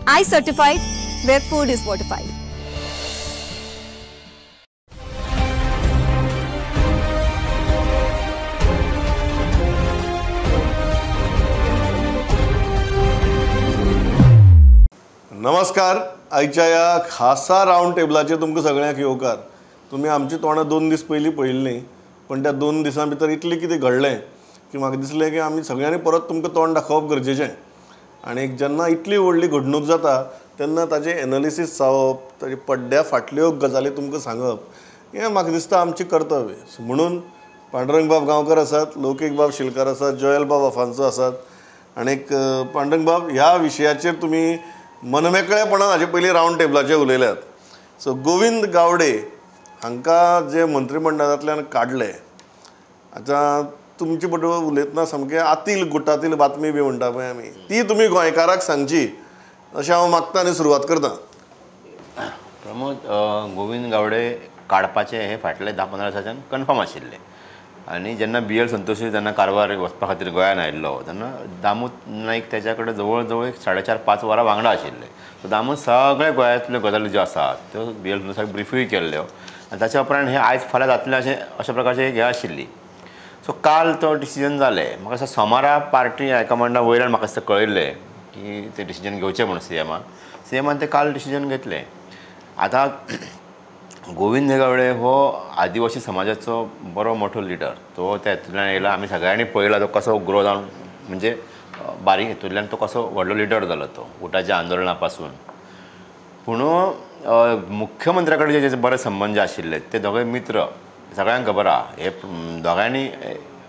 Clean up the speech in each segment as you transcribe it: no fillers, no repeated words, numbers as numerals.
I certified where food is fortified. नमस्कार. आयच्या ह्या खासा रावंड टेबलाचेर तुमकां सगळ्यांक येवकार. तुमी आमची तोंडां 2 दीस पयलीं पळयल्लीं, पण त्या 2 दिसां भितर इतलें कितें घडलें की म्हाका दिसलें की आमी सगळ्यांनी परत तुमकां तोंड दाखोवप गरजेचें. आनी जेन्ना इतली व्हडली घडणूक जाता तेन्ना ताजें एनालिसीस जावप, ताजे पड्ड्या फाटल्यो गजाली तुमकां सांगप हें म्हाका दिसता आमचें कर्तव्य. म्हणून पांडुरंग बाब गांवकर आसात, लौकीक बाब शिलकार आसात, जोयल बाब अफान्सो आसात. आनीक पांडुरंग बाब, ह्या विशयाचेर तुमी मनमेकळेपणान हाजे पयलीं रावंड टेबलाचेर उलयल्यात. सो गोविंद गावडे हांकां जे मंत्रिमंडळांतल्यान काडले, आतां तुमचे बरोबर उलयतना सामकें आतील गुटातील बातमी बी म्हणटा पळय आमी, ती तुमी गोंयकाराक सांगची अशें हांव मागतां आनी सुरवात करतां. प्रमोद, गोविंद गावडे काडपाचें हे फाटले 10-15 वर्सांच्यान कन्फर्म आशिल्लें. आनी जेन्ना BL संतोशी जेन्ना कारवार वचपा खातीर गोंयान आयिल्लो तेन्ना दामू नाईक तेच्या कडेन जवळ जवळ 4.5 वरां वांगडा आशिल्ले. सो दामू सगळे गोंयांतल्यो गजाली ज्यो आसात त्यो BL संतोशाक ब्रिफूय केल्ल्यो आनी ताच्या उपरांत हें आयज फाल्यां जातलें अशा प्रकारची एक हें आशिल्ली. सो काल तो डिसिजन जालें. म्हाका दिसता सोमारा पार्टी हायकमांडा वयल्यान म्हाका दिसता कळयल्लें की तें डिसिजन घेवचें म्हणून सीएमान तें काल डिसिजन घेतलें. आतां गोविंद गावडे हो आदिवासी समाजाचो बरो मोठो लिडर. तो त्या हितूंतल्यान येयला. आमी सगळ्यांनी पळयला तो कसो ग्रो जावन, म्हणजे बारीक हितूंतल्यान तो कसो व्हडलो लिडर जालो तो उटाच्या आंदोलना पासून. पूण मुख्यमंत्र्या कडेन जे बरे संबंद जे आशिल्ले ते दोगांय मित्र, सगळ्यांक खबर आहा. हे दोगांयनी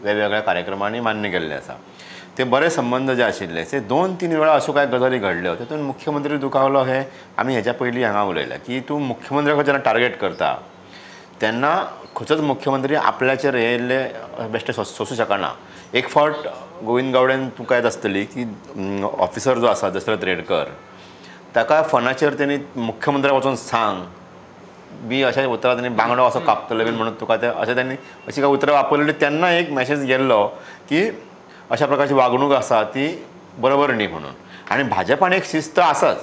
वेगवेगळ्या कार्यक्रमांनी मान्य केल्ले आसा. ते बरे संबंद जे आशिल्ले ते 2-3 वेळा अश्यो कांय गजाली घडल्यो तातूंत मुख्यमंत्री दुखावलो. हे आमी हेच्या पयलीं हांगा उलयल्या की तूं मुख्यमंत्र्याक जेन्ना टार्गेट करता तेन्ना खंयचोच मुख्यमंत्री आपल्याचेर येयल्ले बेश्टे सोंसूं शकना. एक फावट गोविंद गावडेन तुका येत आसतली की ऑफिसर जो आसा दशरथ रेडकर ताका फोनाचेर तेणी मुख्यमंत्र्याक वचून सांग बी अशें उतरां तेणी बांगडो असो कापतलो बीन म्हणून तुका ते अशें त्यांनी अशी काय उतरां वापरलेली. तेन्ना एक मॅसेज गेल्लो की अशा प्रकारची वागणूक आसा ती बरोबर न्ही म्हणून. आनी भाजपान एक शिस्त आसाच,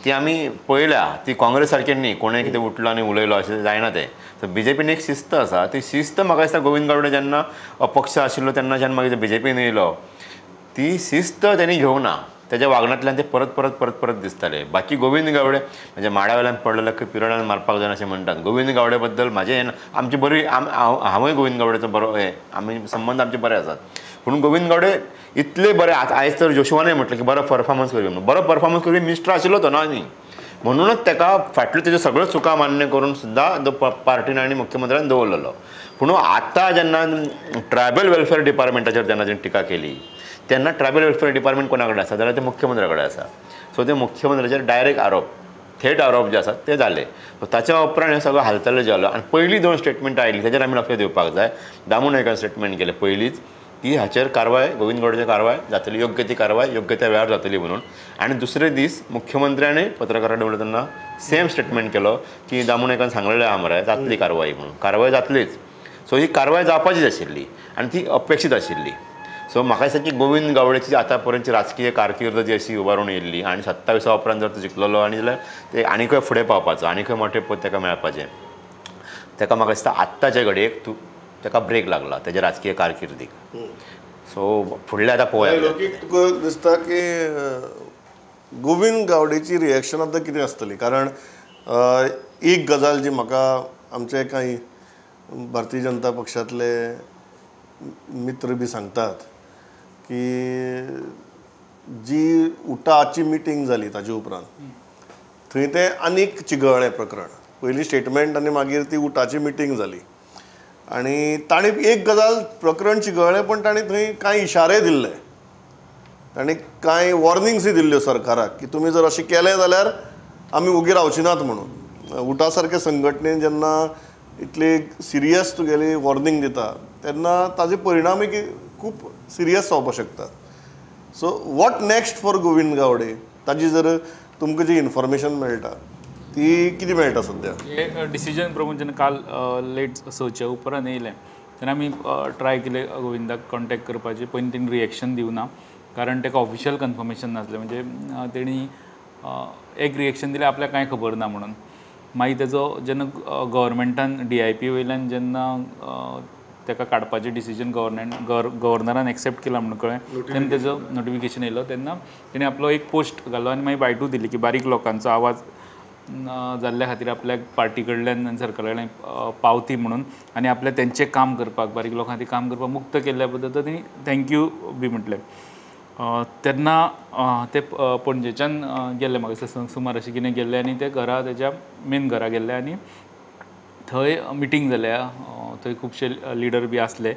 ती आमी पळयल्या. ती काँग्रेस सारकी न्ही कोणें कितें उठलो आनी उलयलो अशें जायना तें. सो BJPन एक शिस्त आसा. ती शिस्त म्हाका दिसता गोविंद गावडे जेन्ना अपक्ष आशिल्लो तेन्ना जेन्ना मागीर BJPन येयलो ती शिस्त तेणी घेवंक ना. तेज्या वागणांतल्यान ते परत दिसताले. बाकी गोविंद गावडे म्हणजे माडा वेल्यान पडलेल्या पिरडान मारपाक जाय अशें म्हणटात. गोविंद गावडे बद्दल म्हाजें आमची बरी हांवूय गोविंद गावडेचो बरो आमी संबंद आमचे बरे आसात. पूण गोविंद गावडे इतले बरे आयज तर जोशवानय म्हटलें की बरो परफॉर्मन्स करपी म्हणून. बरो परफॉर्मन्स करपी मिनिस्टर आशिल्लो तो न्ही. म्हणूनच ताका फाटल्यो तेज्यो सगळ्यो चुका मान्य करून सुद्दां पार्टीन आनी मुख्यमंत्र्यान दवरलेलो. पूण आतां जेन्ना ट्रायबल वेलफेअर डिपार्टमेंटाचेर जेन्ना टिका केली तेन्ना ट्रायबल वेलफेअर डिपार्टमेंट कोणा कडेन आसा जाल्यार ते मुख्यमंत्र्या कडेन आसा. सो ते मुख्यमंत्र्याचेर डायरेक्ट आरोप, थेट आरोप जे आसात ते जाले. सो ताच्या उपरांत हे सगळं हालतले जालो. आनी पयलीं 2 स्टेटमेंटां आयलीं ताचेर आमी लक्ष दिवपाक जाय. दामू नायकान स्टेटमेंट केलें पयलींच की हाचेर कारवाय, गोविंद गावडेचेर कारवाय जातली, योग्य ती कारवाय योग्य त्या वेळार जातली म्हणून. आनी दुसरे दीस मुख्यमंत्र्याने पत्रकारां कडेन उलयतना सेम स्टेटमेंट केलो की दामू नायकान सांगलेलें आहा मरे जातली कारवाय म्हणून. कारवाय जातलीच. सो ही कारवाय जावपाचीच आशिल्ली आनी ती अपेक्षीत आशिल्ली. सो म्हाका दिसता की गोविंद गावडेची आतां पर्यंतची राजकीय कारकीर्द जी अशी उबारून येयल्ली आनी 27 उपरांत जर तो जिखलेलो आनी जाल्यार ते आनीकय फुडें पावपाचो, आनीकय मोठे पद ताका मेळपाचें. ताका म्हाका दिसता आत्ताचे घडयेक ताका ब्रेक लागला तेज्या राजकीय कारकिर्दीक. सो फुडलें आतां पळोवया. तुका दिसता की गोविंद गावडेची रिएक्शन आतां कितें आसतली? कारण एक गजाल जी म्हाका आमचे कांय भारतीय जनता पक्षांतले मित्र बी सांगतात की जी उटाची मिटींग जाली ताजे उपरांत थंय तें आनीक चिगळ्ळें प्रकरण. पयलीं स्टेटमेंट आनी मागीर ती उटाची मिटींग जाली आनी ताणें एक गजाल प्रकरण चिगळ्ळें पण ताणें थंय कांय इशारे दिल्ले. ताणें कांय वॉर्निंग्सूय दिल्ल्यो सरकाराक की तुमी जर अशें केलें जाल्यार आमी उगी रावची नात म्हणून. उटा सारके संघटनेन जेन्ना इतली सिरियस तुगेली वॉर्निंग दिता तेन्ना ताजे परिणामय खूब सिरियस जावपाक शकतात. So what next for Govind Gawde? ताजी जर तुमकां जी इन्फॉर्मेशन मेळटा ती कितें मेळटा सद्या? हे डिसिजन प्रमोद जेन्ना काल लेट सच्या उपरांत येयलें तेन्ना आमी ट्राय केलें गोविंदाक कॉन्टॅक्ट करपाचें. पयलीं तेणी रिएक्शन दिवना कारण ताका ऑफिशियल कन्फर्मेशन नासलें. म्हणजे तेणी एक रिएक्शन दिलें आपल्याक कांय खबर ना म्हणून. मागीर तेजो जेन्ना गव्हर्मेंटान DIP वयल्यान जेन्ना ताका काडपाचें डिसिजन गव्हर्नरान एक्सेप्ट केलां म्हणून कळ्ळें तेन्ना तेजो नोटिफिकेशन येयलो तेन्ना तेणें आपलो एक पोस्ट घालो आनी मागीर बायटूय दिली की बारीक लोकांचो आवाज जाल्ल्या खातीर आपल्याक पार्टी कडल्यान आनी सरकारा कडल्यान पावती म्हणून आनी आपल्या तेंचें काम करपाक बारीक लोकां खातीर काम करपाक मुक्त केल्ल्या बद्दल तेणी थँक्यू बी म्हटलें. तेन्ना ते पणजेच्यान गेल्ले म्हाका सुमार अशें कितें गेल्ले आनी ते घरा तेज्या मेन घरा गेल्ले आनी थंय मिटींग जाल्या. थंय खुबशे लिडर बी आसले.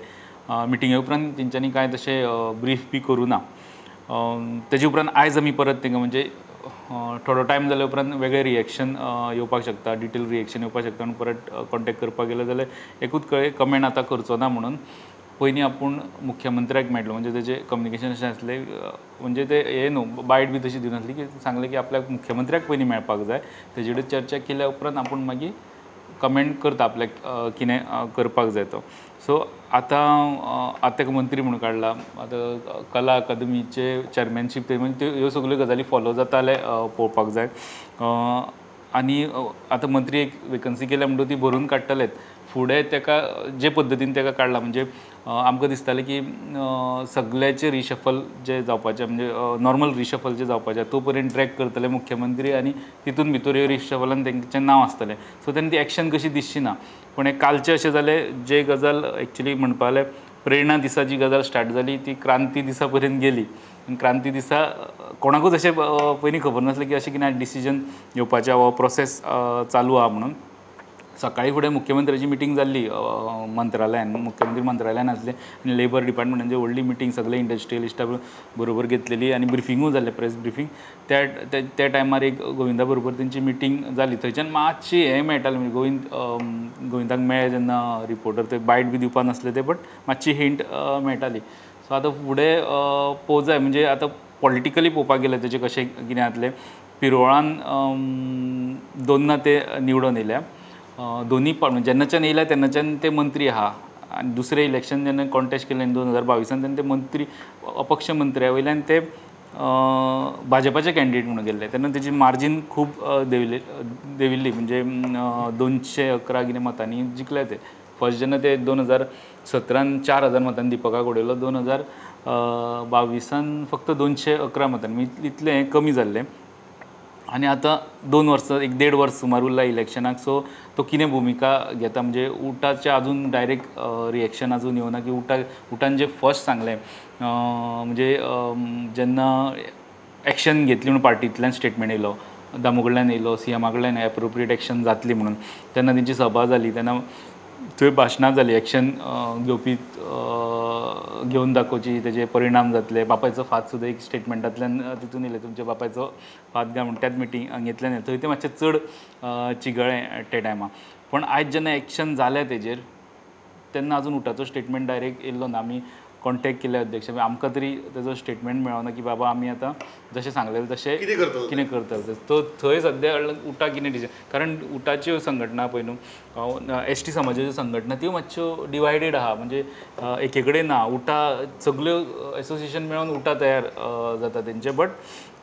मिटिंगे उपरांत तेंच्यांनी कांय तशें ब्रीफ बी करूं ना. तेजे उपरांत आयज आमी परत तेंकां म्हणजे थोडो टायम जाल्या उपरांत वेगळें रिएक्शन येवपाक शकता, डिटेल रिएक्शन येवपाक शकता म्हणून परत कॉन्टेक्ट करपाक गेलो जाल्यार एकूच कळ्ळें कमेंट आतां करचो ना म्हणून. पयलीं आपूण मुख्यमंत्र्याक मेळटलो म्हणजे तेजें कम्युनिकेशन अशें आसलें म्हणजे ते हे न्हू बायट बी तशी दिनासली की सांगलें की आपल्याक मुख्यमंत्र्याक पयलीं मेळपाक जाय तेजे कडेन चर्चा केल्या उपरांत आपूण मागीर कमेंट करता आपल्याक कितें करपाक जाय तो. सो आतां ताका मंत्री म्हणून काडला. आतां कला अकादमीचे चॅरमॅनशीप म्हणजे ह्यो सगल्यो गजाली फॉलो जाता जाल्यार पळोवपाक जाय. आनी आतां मंत्री एक वेकन्सी केल्या म्हणटून ती भरून काडटलेच. फुडें ताका जे पद्दतीन ताका काडला म्हणजे आमकां दिसतालें की सगळ्याचें रिशफल जे जावपाचें म्हणजे नॉर्मल रिशफल जे जावपाचें तो पर्यंत ट्रॅक करतले मुख्यमंत्री आनी तितून भितर ह्यो रिशफलान तेंचें नांव आसतलें. सो तेन्ना ती एक्शन कशी दिसची ना. पूण एक कालचें अशें जालें जे गजाल एक्चुली म्हणपा जाल्यार प्रेरणा दिसा जी गजाल स्टार्ट जाली ती क्रांती दिसा पर्यंत गेली. क्रांती दिसा कोणाकूच अशें पयलीं खबर नासलें की अशें कितें डिसिजन येवपाचें हो प्रोसेस चालू आहा म्हणून. सकाळी फुडें मुख्यमंत्र्याची मिटींग जाल्ली मंत्रालयान मुख्यमंत्री मंत्रालयान आसलें आनी लेबर डिपार्टमेंटाची व्हडली मिटींग सगळे इंडस्ट्रियलिस्टां बरोबर घेतलेली आनी ब्रिफिंगूय जाल्लें प्रेस ब्रिफींग. त्या टायमार एक गोविंदा बरोबर तेंची मिटींग जाली. थंयच्यान मातशी हें मेळटालें म्हणजे गोविंदाक मेळ्ळे जेन्ना रिपोर्टर ते बायट बी दिवपा नासले ते बट मातशी हिंट मेळटाली. सो आतां फुडें पळोवंक जाय म्हणजे आतां पॉलिटिकली पळोवपाक गेल्यार तेजें कशें कितें जातलें. पिरोळान दोनदा ते निवडून येयल्या. दोनी जेन्नाच्यान येयल्या तेन्नाच्यान ते मंत्री आहा आनी दुसरें इलेक्शन जेन्ना कॉन्टेस्ट केलें 2022 तेन्ना ते मंत्री अपक्ष मंत्र्या वयल्यान ते भाजपाचे कॅन्डिडेट म्हणून गेल्ले. तेन्ना तेजी मार्जीन खूब देंविल्ली म्हणजे 211 कितें मतांनी जिखले ते. फर्स्ट जेन्ना ते 2017 4000 मतांनी दिपकाक उडयलो 2022 फक्त 211 मतांनी इतलें कमी जाल्लें. आनी आतां 2 वर्सां 1.5 वर्स सुमार उरला इलेक्शनाक. सो तो कितें भुमिका घेता म्हणजे उटाचें आजून डायरेक्ट रिएक्शन आजून येवना की उटान जें फर्स्ट सांगलें म्हणजे जेन्ना एक्शन घेतली म्हणून पार्टींतल्यान स्टेटमेंट येयलो दामू कडल्यान येयलो CMा कडल्यान एप्रोप्रिएट एक्शन जातली म्हणून. तेन्ना तेंची सभा जाली तेन्ना थंय भाशणां जालीं एक्शन घेवन दाखोवची तेजे परिणाम जातले. बापायचो फात सुद्दां एक स्टेटमेंटांतल्यान तितून येयलें तुमच्या बापायचो फात घाल म्हणून त्याच मिटिंगेंतल्यान थंय तें मातशें चड चिगळें ते टायमार. पण आयज जेन्ना एक्शन जालें तेजेर तेन्ना आजून उटाचो स्टेटमेंट डायरेक्ट येयल्लो ना. आमी कॉन्टेक्ट केले अध्यक्ष आमकां तरी तेजो स्टेटमेंट मेळना की बाबा आमी आतां जशें सांगलेलें तशें कितें करतले. तो थंय सद्या उटा कितें डिसिजन कारण उटाच्यो संघटना पळय न्हू ST समाजाच्यो संघटना त्यो मातश्यो डिवायडेड आहा म्हणजे एके कडेन ना. उटा सगल्यो एसोसिएशन मेळोन उटा तयार जाता तेंचे बट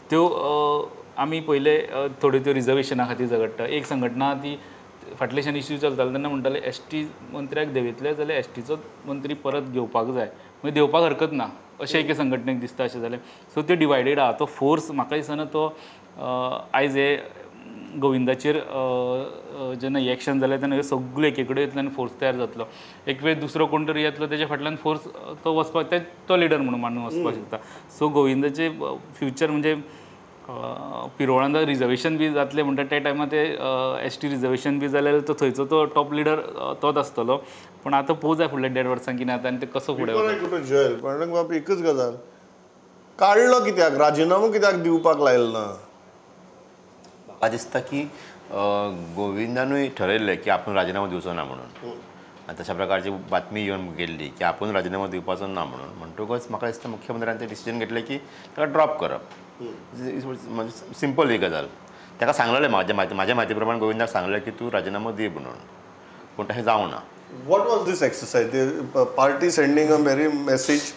त्यो आमी पयले थोड्यो त्यो रिजर्वेशना खातीर झगडटा. एक संघटना ती फाटलेच्यान इश्यू चलताले तेन्ना म्हणटाले ST मंत्र्याक देंवयतले जाल्यार STचोच मंत्री परत घेवपाक जाय म्हणजे देवपाक हरकत ना अशें एके संघटनेक दिसता अशें जालें. सो त्यो डिवायडेड आहा. तो फोर्स म्हाका दिसना तो आयज हे गोविंदाचेर जेन्ना इलेक्शन जालें तेन्ना ह्यो सगळ्यो एके कडेन येतल्यान फोर्स तयार जातलो. एक वेळ दुसरो कोण तरी येतलो तेज्या फाटल्यान फोर्स तो वचपाक तो लिडर म्हणून मानून वचपाक शकता. सो गोविंदाचें फ्युचर म्हणजे पिरोळान जर रिजर्वेशन बी जातलें म्हणटा त्या टायमार ते ST रिजर्वेशन बी जाल्यार तो थंयचो तो टॉप लिडर तोच आसतलो. पण आतां पळोवंक जाय फुडल्या 1.5 वर्सां कितें जाता आनी ते कसो फुडें कुठं जयल पण बाप एकच गजाल काडलो कित्याक राजिनामो कित्याक दिवपाक लायलो ना. म्हाका दिसता की गोविंदानूय ठरयल्लें की आपूण राजिनामो दिवचो ना म्हणून. आनी तशा प्रकारची बातमी येवन गेल्ली की आपूण राजिनामो दिवपाचो ना म्हणून. म्हणटकच म्हाका दिसता मुख्यमंत्र्यान तें डिसिजन घेतलें की ताका ड्रॉप करप. सिंपल ही गजाल. ताका सांगलेलें म्हाज्या म्हायती प्रमाण गोविंदाक सांगलें की तूं राजिनामो दी म्हणून पूण तशें जावं ना. What was this exercise? The party sending a very message,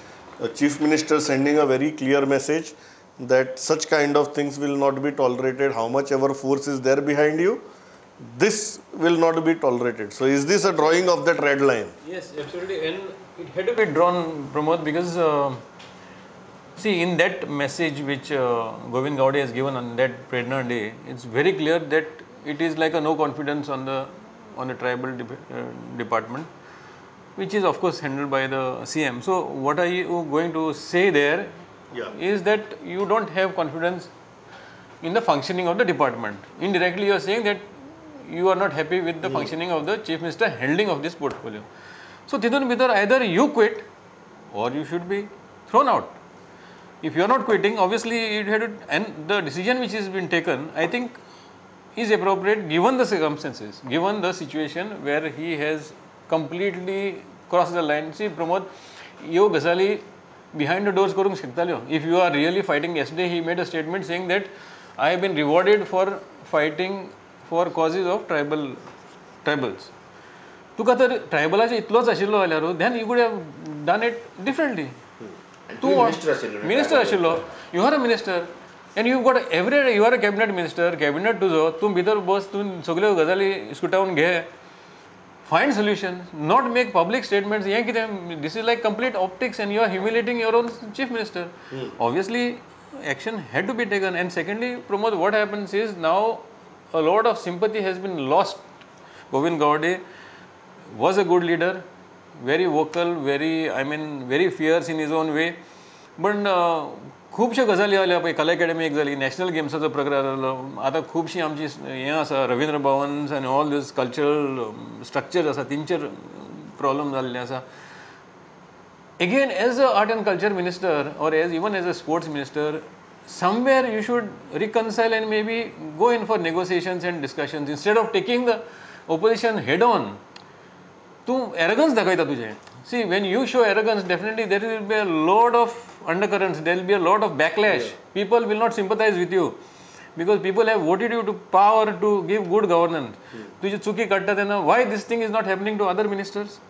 Chief Minister sending a very clear message that such kind of things will not be tolerated. How much ever force is there behind you, this will not be tolerated. So is this a drawing of that red line? Yes, absolutely. And it had to be drawn, Pramod, because see, in that message which Govind Gowde has given on that Prerna Day, it's very clear that it is like a no confidence on the tribal department, which is of course handled by the CM. So what are you going to say there? Is that you don't have confidence in the functioning of the department. Indirectly you are saying that you are not happy with the functioning of the Chief Minister handling of this portfolio. So तिथून भितर either you quit or you should be thrown out. If you are not quitting, obviously it had to, and the decision which has been taken, I think, is appropriate given the circumstances, given the situation where he has completely crossed the line. See, Pramod, ह्यो गजाली behind the doors करूंक शकताल्यो. If you are really fighting, yesterday he made a statement saying that I have been rewarded for fighting for causes of tribals. तुका तर ट्रायबलाचे इतलोच आशिल्लो जाल्यार then you could have done it differently. तूं minister आशिल्लो, you are a minister and you got you are a cabinet minister, cabinet तुजो, तूं भितर बस, तूं सगल्यो गजाली स्कुटावन घे, find solutions, not make public statements. This is like complete optics and you are humiliating your own chief minister. Obviously, action had to be taken. And secondly, Pramod, what happens is now a lot of sympathy has been lost. Govind Gowde was a good leader, very vocal, very fierce in his own way. But खुबश्यो गजाली जाल्या पळय, कला academy एक जाली, national गेम्साचो प्रकार जालो, आतां खुबशीं आमची हें आसा, रवींद्र भवन्स आनी ऑल दीस कल्चरल स्ट्रक्चर्स आसा, तेंचेर प्रॉब्लम जाल्लें आसा. Again, as a art and culture minister or even as a sports minister, somewhere you should reconcile and maybe go in for negotiations and discussions instead of taking the opposition head on. तूं arrogance दाखयता तुजें. See, when you show arrogance, definitely there will be a lot of undercurrents, there will be a lot of backlash. People will not sympathize with you because people have voted you to power to give good governance. तुझी चुकी काडटा तेन्ना why this thing is not happening to other ministers?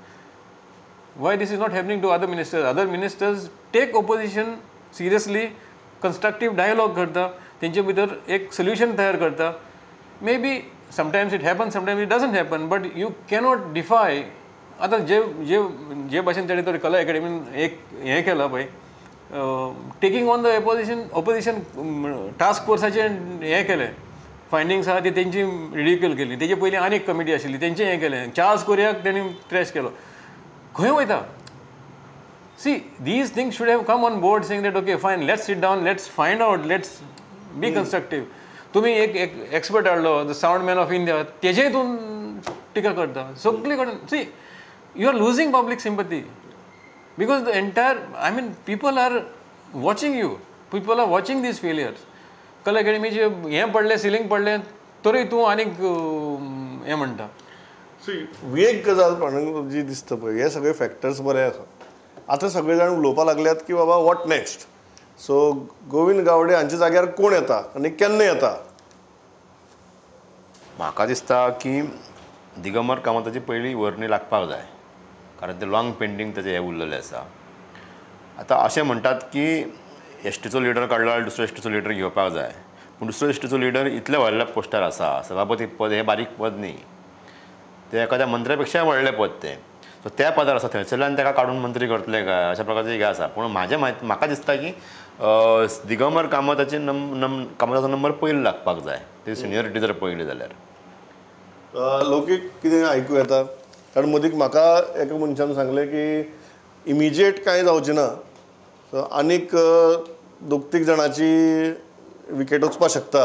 Why this is not happening to other ministers? Other ministers take opposition seriously, constructive dialogue करता, तेंचे भितर एक solution तयार करता. Maybe sometimes it happens, sometimes it doesn't happen, but you cannot defy. आता जे भाशेन तेणे तर कला अकॅडमीन एक हें केलां पळय, taking on the opposition task फोर्साचें हें केलें, फायंडिंग्स आहा ती तेंची रिडिक्यूल केली. तेजे पयलीं आनी एक कमिटी आशिल्ली, तेंचें हें केलें. चार्ल्स कोरियाक तेणी ट्रॅश केलो. खंय वयता? See, these things should have come on board saying that okay fine, let's sit down, let's find out, let's be constructive. तुमी एक एक्सपर्ट हाडलो, the sound man of India, तेजे हितून टिका करता. सगळे कडेन see, you are losing public sympathy because the entire, people are watching you, people are watching these failures. कला अकॅडमीचे हें पडलें, सिलींग पडलें, तरी तूं आनीक हें म्हणटा. सी, एक गजाल जी दिसता पळय, हे सगळे फॅक्टर्स बरे आसा. आतां सगळे जाण उलोवपाक लागल्यात की बाबा what next. So Govind Gawde हांच्या जाग्यार कोण येता आनी केन्ना येता? म्हाका दिसता की दिगंबर कामताची पयली वर्णी लागपाक जाय, कारण ते लॉंग पेंडींग ताचें हें उरलेलें आसा. आतां अशें म्हणटात की एसटीचो लिडर काडलो जाल्यार दुसरो एसटीचो लिडर घेवपाक जाय, पूण दुसरो एसटीचो लिडर इतल्या व्हडल्या पोस्टार आसा. सभापती पद हें बारीक पद न्ही, तें एखाद्या मंत्र्या व्हडलें पद तें. सो त्या पदार आसा, थंयसरल्यान ताका काडून मंत्री करतले काय, अशा प्रकारचें हें आसा. पूण म्हाका दिसता की दिगंबर कामताचो नंबर पयलो लागपाक जाय, ते सिनियरिटी जर पळयली जाल्यार. लौकीक कितें आयकूं येता, कारण मदीक म्हाका एका मनशान सांगलें की इमिजिएट कांय जावचें ना, सो आनीक 2-3 जाणांची विकेट वचपाक शकता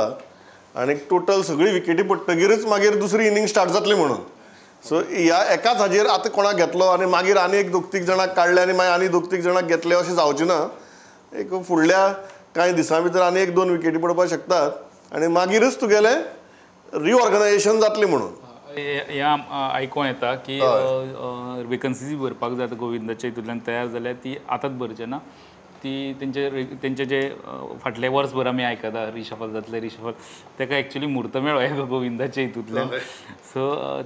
आनी टोटल सगळी विकेटी पडटकीरच मागीर दुसरी इनिंग स्टार्ट जातली म्हणून. सो ह्या एकाच हाजेर आतां कोणाक घेतलो आनी मागीर आनी एक 2-3 जाणांक काडले आनी मागीर आनी 2-3 जाणांक घेतले अशें जावचें ना. एक फुडल्या कांय दिसां भितर आनी 1-2 विकेटी पडपाक शकतात आनी मागीरच तुगेलें रिऑर्गनायजेशन जातलें म्हणून. ह्या आयकोन येता की वेकन्सी भरपाक जाय गोविंदाच्या हितूंतल्यान तयार जाल्यार ती आतांच भरचे ना, तेंचे जे फाटले वर्सभर आमी आयकता रिशफल जातले ताका एक्चुली म्हूर्त मेळ्ळो गोविंदाचे हितूंतल्यान सो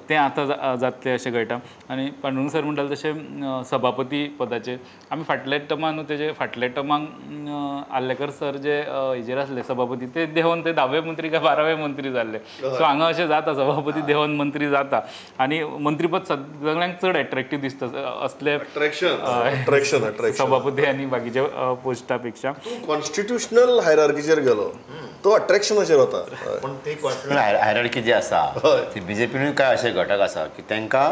तें आतां जातलें अशें कळटा आनी पांडुरंग सर म्हणटाले तशें सभापती पदाचेर आमी फाटल्या टर्मान न्हू तेजे फाटल्या टर्माक आल्लेकर सर जे हेजेर आसले सभापती ते देंवन ते 10वे मंत्री काय 12वे मंत्री जाल्ले सो हांगा अशें जाता सभापती देंवन मंत्री जाता आनी मंत्रीपद सगळ्यांक चड एट्रॅक्टीव दिसता असले सभापती आनी बाकीच्या पोस्टा पेक्षा कॉन्स्टिट्युशनल हायरार्कीचेर गेलो तो अट्रॅक्शनाचेर वता पण ती कॉन्स्टिट्युशनल हायरार्की जी आसा ती बीजेपीनूय काय असे घटक आसा की तांकां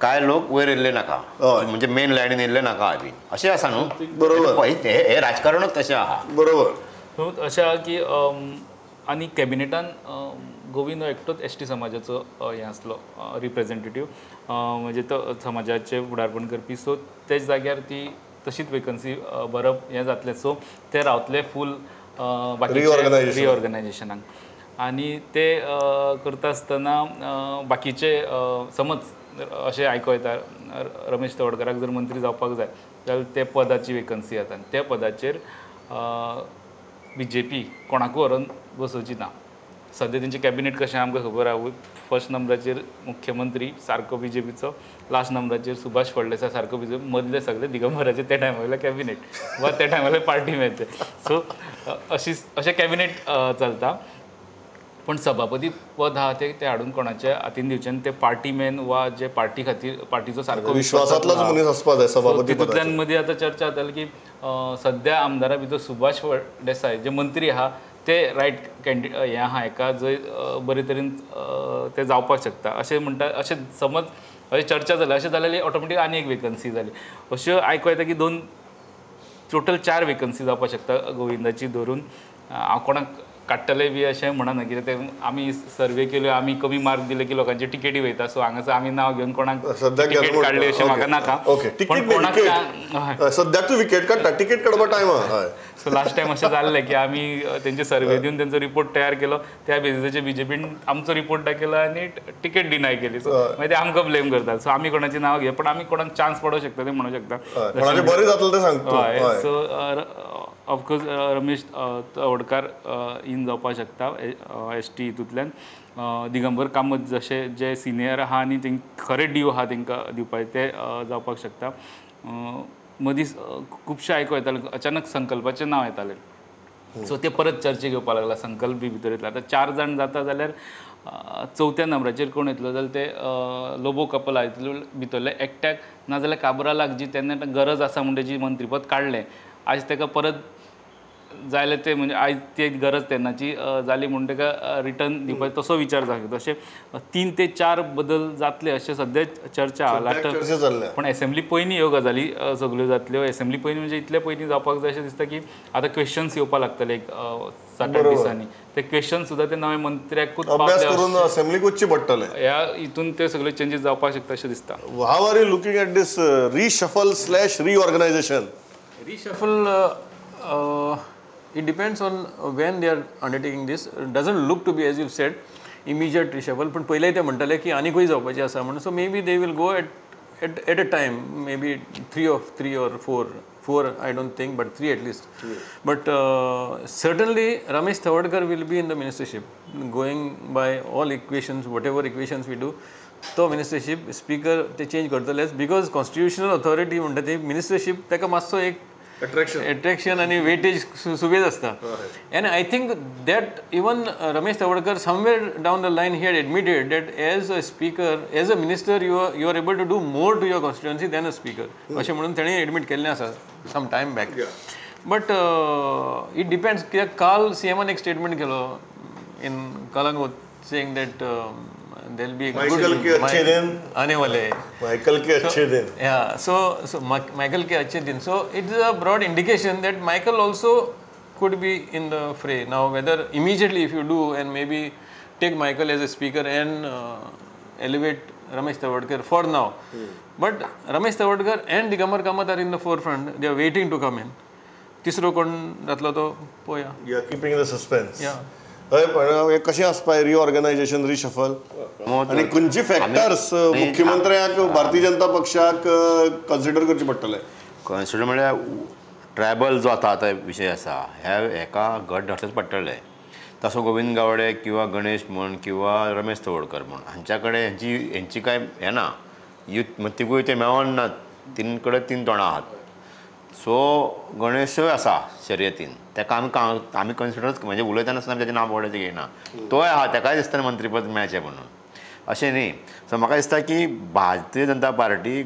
काय लोक वयर येयल्ले नाका म्हणजे मेन लायनीन येयल्ले नाका बीन अशें आसा न्हू बरोबर हे राजकारणूच तशें आहा बरोबर अशें आहा की आनी कॅबिनेटान गोविंद हो एकटोच एसटी समाजाचो हें आसलो रिप्रेझेंटेटीव म्हणजे तो समाजाचे फुडारपण करपी सो तेच जाग्यार ती तशीच वेकन्सी भरप हें जातलें सो ते रावतले फूल बाकीचे रिऑर्गनायझेशनाक आनी ते करता आसतना बाकीचे समज अशें आयको येता रमेश तवडकराक जर मंत्री जावपाक जाय जाल्यार ते पदाची वेकन्सी येता आनी त्या पदाचेर BJP कोणाकूय व्हरून बसोवची ना सद्या तेंचे कॅबिनेट कशें आमकां खबर आहा फर्स्ट नंबराचेर मुख्यमंत्री सारको BJPचो लास्ट नंबराचेर सुभाष फळदेसाय सारको BJP मदले सगळे दिगंबराचे त्या टायमावयले कॅबिनेट वा त्या टायमावयले पार्टी मेळचे सो अशें कॅबिनेट चलता पण सभापती पद आहा ते हाडून कोणाच्या हातीन दिवचे आनी ते पार्टी मॅन वा जे पार्टी खातीर पार्टीचो सारको विश्वासांतलोच मनीस आसपा जाय सभापती तितूंतल्यान मदीं आतां चर्चा जाताली की सद्या आमदारा भितर सुभाष फळदेसाय जे मंत्री आहा ते रायट कॅन्डिडेट हें आहा हेका जंय बरे तरेन ते जावपाक शकता अशें म्हणटा अशें समज अशें चर्चा जाली अशें जाल्यार ऑटोमॅटीक आनी एक वेकन्सी जाली अश्यो आयको येता की टोटल 4 वेकन्सी जावपाक शकता गोविंदाची धरून हांव कोणाक काडटले बी अशें म्हणना कित्याक ते आमी सर्वे केल्यो आमी कमी मार्क दिले की लोकांचे टिकेटी वयता सो हांगासर आमी नांव घेवन कोणाक टिकेट काडली अशें म्हाका नाका पण कोणाक सद्याक तूं विकेट काडटा टिकेट काडपा टायम हय सो लास्ट टायम अशें जाल्लें की आमी तेंचे सर्वे दिवन तेंचो रिपोर्ट तयार केलो त्या बेसिसाचेर BJPन आमचो रिपोर्ट दाखयलो आनी टिकेट डिनाय केली सो मागीर ते आमकां ब्लेम करतात सो आमी कोणाचें नांव घे पण आमी कोणाक चान्स पडोवंक शकता ते म्हणूंक शकता बरें जातलें तें सांगता so of course Ramesh Tawadkar in जावपाक शकता ST हितूंतल्यान दिगंबर कामत जशे जे सिनियर आहा आनी खरे डीव आहा तांकां दिवपाक ते जावपाक शकता मदीं खुबशे आयको येताले अचानक संकल्पाचें नांव येतालें सो ते परत चर्चेक येवपाक लागला संकल्प बी भितर येतलो आतां 4 जाण जाता जाल्यार 4थ्या नंबराचेर कोण येतलो जाल्यार ते लोबो कपल भितरले एकट्याक नाजाल्यार काबरालाक जी तेन्ना गरज आसा म्हणटा जी मंत्रीपद काडलें आयज ताका परत जायले ते म्हणजे आयज ती गरज तेन्नाची जाली म्हणून ताका रिटर्न दिवपाचो तसो विचार जाता तशें 3 ते 4 बदल जातले अशें सद्या चर्चा आहा लास्ट पण एसेंब्ली पयलीं ह्यो गजाली सगळ्यो जातल्यो एसेंब्ली पयलीं म्हणजे इतले पयलीं जावपाक जाय अशें दिसता की आतां क्वेश्चन्स येवपाक लागतले एक 7-8 दिसांनी ते क्वेश्चन सुद्दां ते नवे मंत्र्याकूच असेंब्लीक वचचें पडटलें ह्या हितून ते सगळे चेंजीस जावपाक शकता अशें दिसता how are you looking at this reshuffle reorganisation Reshuffle, it depends on when they are undertaking this. It doesn't look to be, as you said, immediate reshuffle. पण पहिले ते म्हणटाले की आनीकूय जावपाचें आसा म्हणून so maybe they will go at a time, maybe 3 or 4, I don't think, but 3 at least. But certainly Ramesh Tavadkar will be in the ministership, going by all equations, whatever equations we do. तो मिनिस्टरशीप speaker ते change करतलेच because constitutional authority म्हणटा ती मिनिस्टरशीप ताका मातसो एक attraction आनी weightage सुबेज आसता and I think that even Ramesh Tawadkar somewhere down the line he had admitted that as a speaker as a minister you are able to do more to your constituency than a speaker अशें म्हणून ताणें admit केल्लें आसा some time back but it depends कित्याक काल CMन एक statement केलो in Calangute saying that there will be Michael के अच्छे दिन आने वाले Michael के अच्छे दिन so Michael के अच्छे दिन so it is a broad indication that Michael also could be in the fray now whether immediately if you do and maybe take Michael as a speaker and elevate Ramesh Tavadkar for now but Ramesh Tavadkar and Digambar Kamath are in the forefront they are waiting to come in तिसरो कोण जातलो तो पळोवया you are keeping the suspense हय पण कशें आसपाय reorganisation reshuffle आनी खंयचे फॅक्टर्स मुख्यमंत्र्याक भारतीय जनता पक्षाक कन्सिडर करचे पडटले कन्सिडर म्हळ्यार ट्रायबल जो आता विशय आसा हेका घट धरचेच पडटले. तसो गोविंद गावडे किंवा गणेश म्हण किंवा रमेश तवडकर म्हण हांच्या कडेन हेंची काय हें ना, युथ तिगूय ते मेळोन ना, तीन कडेन 3 तोंडां आहात. सो गणेशूय आसा शर्यतीन, तेका आमी कन्सिडरच म्हणजे उलयतना सुद्दां तेजें नांव बोर्डाचेर घेयना. तोय आहा, तेकाय दिसता मंत्रीपद मेळचें म्हणून, अशें न्ही. सो म्हाका दिसता की भारतीय जनता पार्टी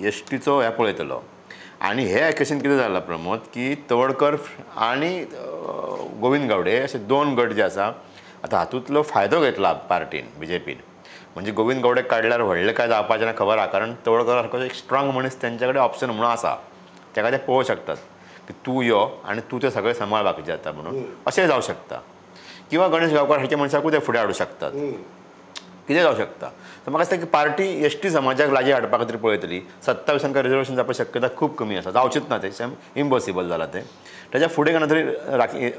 एसटीचो हें पळयतलो. आनी हे क्वेश्चन कितें जालां प्रमोद की तवडकर आनी गोविंद गावडे अशे 2 गट जे आसा आतां हातूंतलो फायदो घेतला पार्टीन BJPन. म्हणजे गोविंद गावडे काडल्यार व्हडलें काय जावपाचें ना खबर आहा, कारण तवडकर सारको एक स्ट्रॉंग मनीस तेंच्या कडेन ऑप्शन म्हणून आसा. तेका ते पळोवंक शकतात की तूं यो आनी तूं ते सगळें सांबाळ बाकीचें जाता म्हणून अशें जावं शकता. किंवा गणेश गांवकार सारक्या मनशाकूय ते फुडें हाडूं शकतात, कितें जावं शकता. सो म्हाका दिसता की पार्टी एसटी समाजाक लागीं हाडपा खातीर पळयतली. 27 तांकां रिजर्वेशन जावपाची शक्यता खूब कमी आसा, जावचीच ना, तें इम्पॉसिबल जालां तें. ताच्या फुडें केन्ना तरी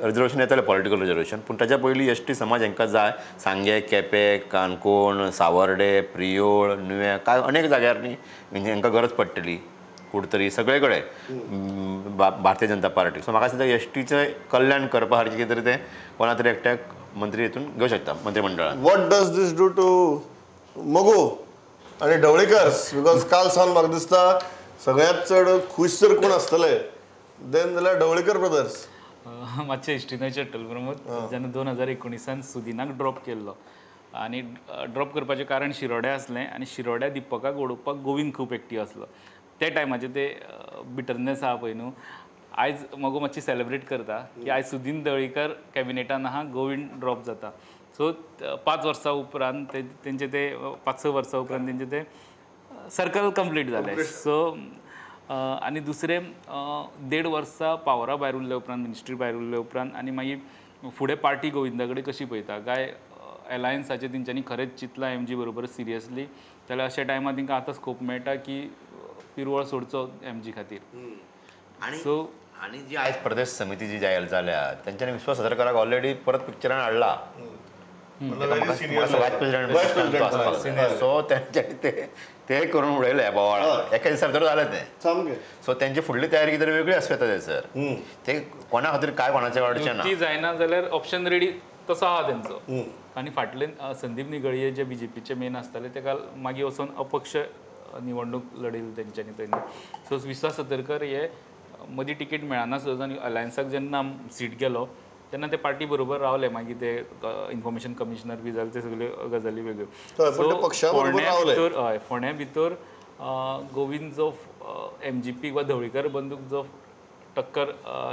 रिजर्वेशन येतलें, पॉलिटिकल रिजर्वेशन. पूण ताच्या पयलीं एसटी समाज हांकां जाय. सांगे, केपें, काणकोण, सावर्डे, प्रियोळ, नुवें, काय अनेक जाग्यार न्ही म्हणजे हांकां गरज पडटली. कुडतरी सगळे कडेन भारतीय जनता पार्टी. सो म्हाका दिसता एसटीचें कल्याण करपा सारकें कितें तरी तें कोणा तरी एकट्याक मंत्री हितून घेवं शकता मंत्रिमंडळान. What does this do to Mago आनी ढवळीकर्स? बिकॉज काल सावन म्हाका दिसता सगळ्यांत चड खूश जर कोण आसतले देन जाल्यार ढवळीकर ब्रदर्स. मातशें हिस्ट्रीन चट्टल प्रमोद. जेन्ना 2019 सुदिनाक ड्रॉप केल्लो आनी ड्रॉप करपाचें कारण शिरोड्या आसलें आनी शिरोड्या दिपकाक ओडोवपाक गोविंद खूब एक्टीव आसलो. त्या टायमाचेर ते बिटरनेस आहा पळय न्हू, आयज मगो मातशी सेलेब्रेट करता की आयज सुदीन ढवळीकर कॅबिनेटान आहा, गोविंद ड्रॉप जाता. सो 5 वर्सां उपरांत तेंचे ते 5-6 वर्सां उपरांत तेंचे ते सर्कल कंप्लीट जालें. सो आनी दुसरें 1.5 वर्सां पावरा भायर उरले उपरांत, मिनिस्ट्री भायर उरले उपरांत आनी मागीर फुडें पार्टी गोविंदा कडेन कशी पळयता काय एलायन्साचेर तेंच्यांनी खरेंच चिंतलां एमजी बरोबर सिरियसली, जाल्यार अशा टायमार तेंकां आतां स्कोप मेळटा की पिरवळ सोडचो एमजी खातीर. सो आनी जी आयज प्रदेश समिती जी जाहीर जाल्या तेंच्यांनी विश्वास सादरकराक ऑलरेडी परत पिक्चरान हाडला. सो तेंच्यांनी ते करून उडयले बोवाळ, एका दिसा भितर जालें तें. सो तेंची फुडली तयारी कितें वेगळी आसता थंयसर. ते कोणा खातीर काय कोणाचें वाडचें ना. ती जायना जाल्यार ऑप्शन रेडी तसो आहा तेंचो. आनी फाटले संदीप निगळये जे BJPचे मेन आसताले तेका मागीर वचून अपक्ष निवडणूक लडयली तेंच्यांनी थंय. सो विश्वास सादरकर हे मदीं तिकेट मेळना सुद्दां आनी अलायन्साक जेन्ना सीट गेलो तेन्ना ते पार्टी बरोबर रावले. मागीर ते इन्फॉर्मेशन कमिशनर बी जाले, ते सगळे गजाली वेगळ्यो. फोंड्या भितर गोविंद जो MGP वा ढवळीकर बंदूक जो टक्कर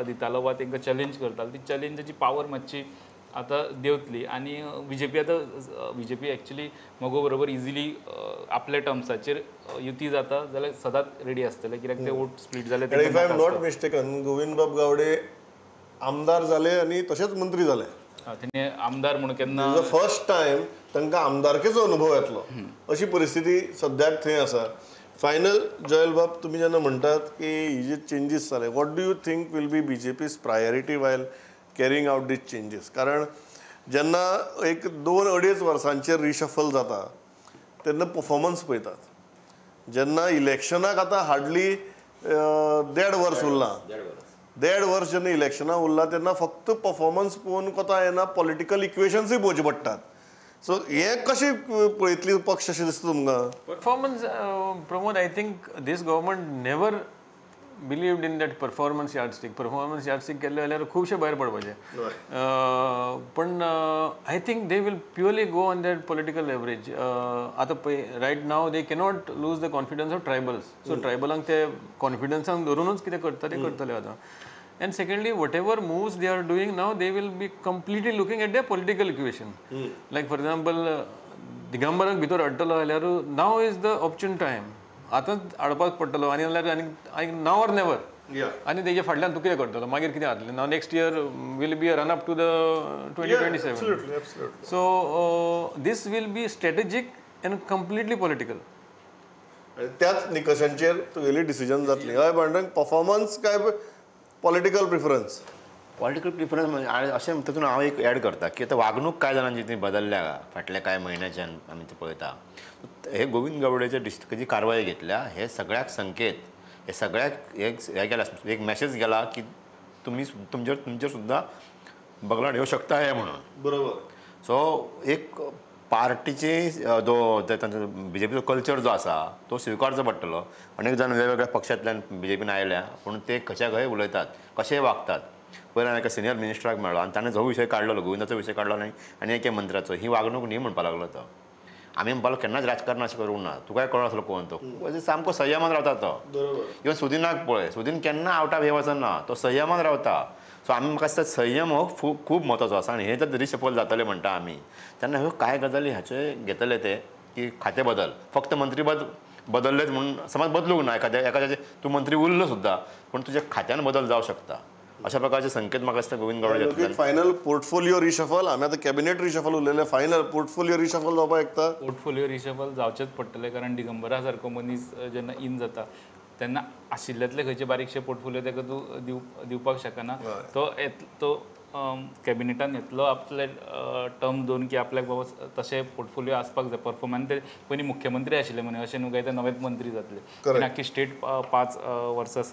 दितालो वा तांकां चॅलेंज करतालो, ती चॅलेंजाची पावर मातशी आतां देंवतली. आनी BJP एक्चुली मगो बरोबर इजिली आपल्या टर्म्साचेर युती जाता जाल्यार सदांच रेडी आसतले, कित्याक ते वोट स्प्लीट जाले. If I am not mistaken Govind बाब गावडे आमदार जाले आनी तशेंच मंत्री जाले. तेणे आमदार म्हणून केन्ना फर्स्ट टायम तांकां आमदारकेचो अनुभव येतलो अशी परिस्थिती सद्याक थंय आसा. फायनल जयल बाब, तुमी जेन्ना म्हणटात की ही जे चेंजीस जाले, what do you think will be BJP's priority while carrying out this changes? कारण जेन्ना एक 2-2.5 वर्सांचेर रिशफल जाता तेन्ना परफॉर्मन्स पळयतात. जेन्ना इलेक्शनाक आतां हार्डली 1.5 वर्स उरलां, 1.5 वर्स जेन्ना इलेक्शनाक उरलां तेन्ना फक्त परफॉर्मन्स पळोवन कोता येना, पॉलिटिकल इक्वेशन्सूय पळोवचे पडटात. सो हे कशें पळयतली पक्ष अशें दिसता तुमकां? Performance, Pramod, I think this government never believed in that performance yardstick. Performance yardstick केल्ले जाल्यार खुबशे भायर पडपाचे. पण I think they will purely go on that political leverage. आतां पळय, right now they cannot lose the confidence of tribals. So tribalank ते कॉन्फिडन्सान धरूनच कितें करता ते करतले आतां. And secondly, whatever moves they are doing now, they will be completely looking at their political equation. Like for example, दिगंबराक भितर हाडटलो जाल्यार now is the opportune time. आतांच हाडपाक पडटलो आनी जाल्यार आनी now or never. आनी तेजे फाटल्यान तूं कितें करतलो, मागीर कितें जातलें? Now next year will be a run up to the 2027. Absolutely. So this will be strategic and completely political. त्याच निकशांचेर तुगेली डिसिजन जातली. हय पांडुरंग, परफॉर्मन्स काय पॉलिटिकल प्रिफरन्स? पॉलिटिकल प्रिफरन्स म्हणजे अशें तातूंत हांव एक एड करता की आतां वागणूक कांय जाणांची ती बदलल्या फाटल्या कांय म्हयन्याच्यान आमी ते पळयता. हे गोविंद गावडेच्या डिस्ट्रिक्टाची कारवाय घेतल्या हे सगळ्याक संकेत हे सगळ्याक हे गेला, एक मॅसेज गेला की तुम्ही तुमचेर सुद्दां बगलाट येऊ शकता हे म्हणून. बरोबर. सो एक पार्टीची तांचो BJPचो कल्चर जो आसा तो स्विकारचो पडटलो. अनेक जाण वेगवेगळ्या पक्षांतल्यान BJPन आयल्या, पूण ते कशा खंय उलयतात, कशें वागतात. पयलीं हांवें एका सिनियर मिनिस्टराक मेळ्ळो आनी ताणें जो विशय काडलो, गोविंदाचो विशय काडलो आनी एके मंत्र्याचो, ही वागणूक न्ही म्हणपाक लागलो तो. आमी म्हणपाक केन्नाच राजकारण अशें करूंक ना, तुकाय कळनासलो पळोवन तो सामको संयमान रावता तो. इवन सुदिनाक पळय, सुदीन केन्ना आवट ऑफ हे वचना, तो संयमान रावता. सो आमी म्हाका दिसता संयम हो खूब म्हत्वाचो आसा. आनी हे जर रिशफल जातले म्हणटा आमी, तेन्ना ह्यो कांय गजाली हाचे घेतले ते की खाते बदल, फक्त मंत्रीपद बदललेच म्हणून समज बदलूंक ना, एखाद्याचे तूं मंत्री उरलो सुद्दां पूण तुज्या खात्यान बदल जावं शकता. अशा प्रकारचे संकेत म्हाका दिसता Govind Gawde final portfolio reshuffle. आमी आतां कॅबिनेट रिशफल उलयले, फायनल पोर्टफोलिओ रिशफल जावपाक शकता. पोर्टफोलिओ रिशफल जावचेच पडटले, कारण दिगंबरा सारको मनीस जेन्ना इन जाता तेन्ना आशिल्ल्यातले खंयचे बारीकशे पोर्टफोलिओ ताका तूं दिवपाक शकना. तो कॅबिनेटान येतलो आपले टर्म दोन की आपल्याक बाबा तशे पोर्टफोलिओ आसपाक जाय. परफॉर्मन्स ते पयलीं मुख्यमंत्री आशिल्ले म्हणे, अशें न्हू काय ते नवेच मंत्री जातले, आख्खी स्टेट 5 वर्सां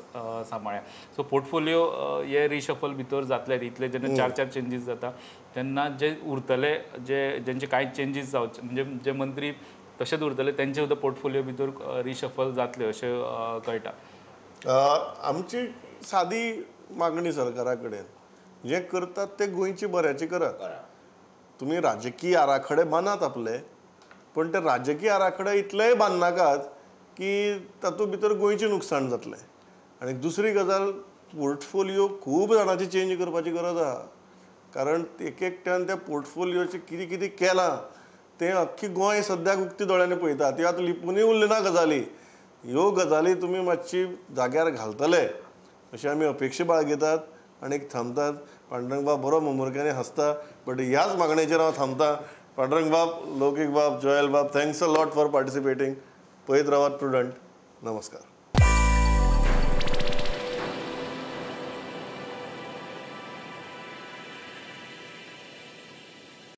सांबाळ्या. सो पोर्टफोलिओ हे रिशफल भितर जातले. इतले जेन्ना 4 चेंजीस जाता तेन्ना जे उरतले, जेंचे कांय चेंजीस जावचे म्हणजे जे मंत्री तशेंच उरतले, तेंचे सुद्दां पोर्टफोलिओ भितर रिशफल जातले अशें कळटा. आमची सादी मागणी सरकारा कडेन, जे करतात ते गोंयची बऱ्याची करात. तुम्ही राजकीय आराखडे बांदात आपले, पण ते राजकीय आराखडे इतलेय बांदनाकात की तातूंत भितर गोंयचें लुकसाण जातलें. आनी दुसरी गजाल, पोर्टफोलिओ खूब जाणांची चेंज करपाची गरज आहा. कारण एक एकट्यान त्या पोर्टफोलिओचें कितें कितें केलां तें अख्खी गोंय सद्याक उक्ती दोळ्यांनी पळयता. ती आतां लिपूनय उरले ना गजाली. ह्यो गजाली तुमी मातशी जाग्यार घालतले अशी आमी अपेक्षा बाळगितात आनी थांबतात. पांडुरंग बाब बरो मुमुरक्याने हसता, बट ह्याच मागणेचेर हांव थांबता. पांडुरंग बाब, लौकीक बाब, जोयल बाब, थँक्स अ लॉट फॉर पार्टिसिपेटींग. पळयत रावात प्रुडंट. नमस्कार.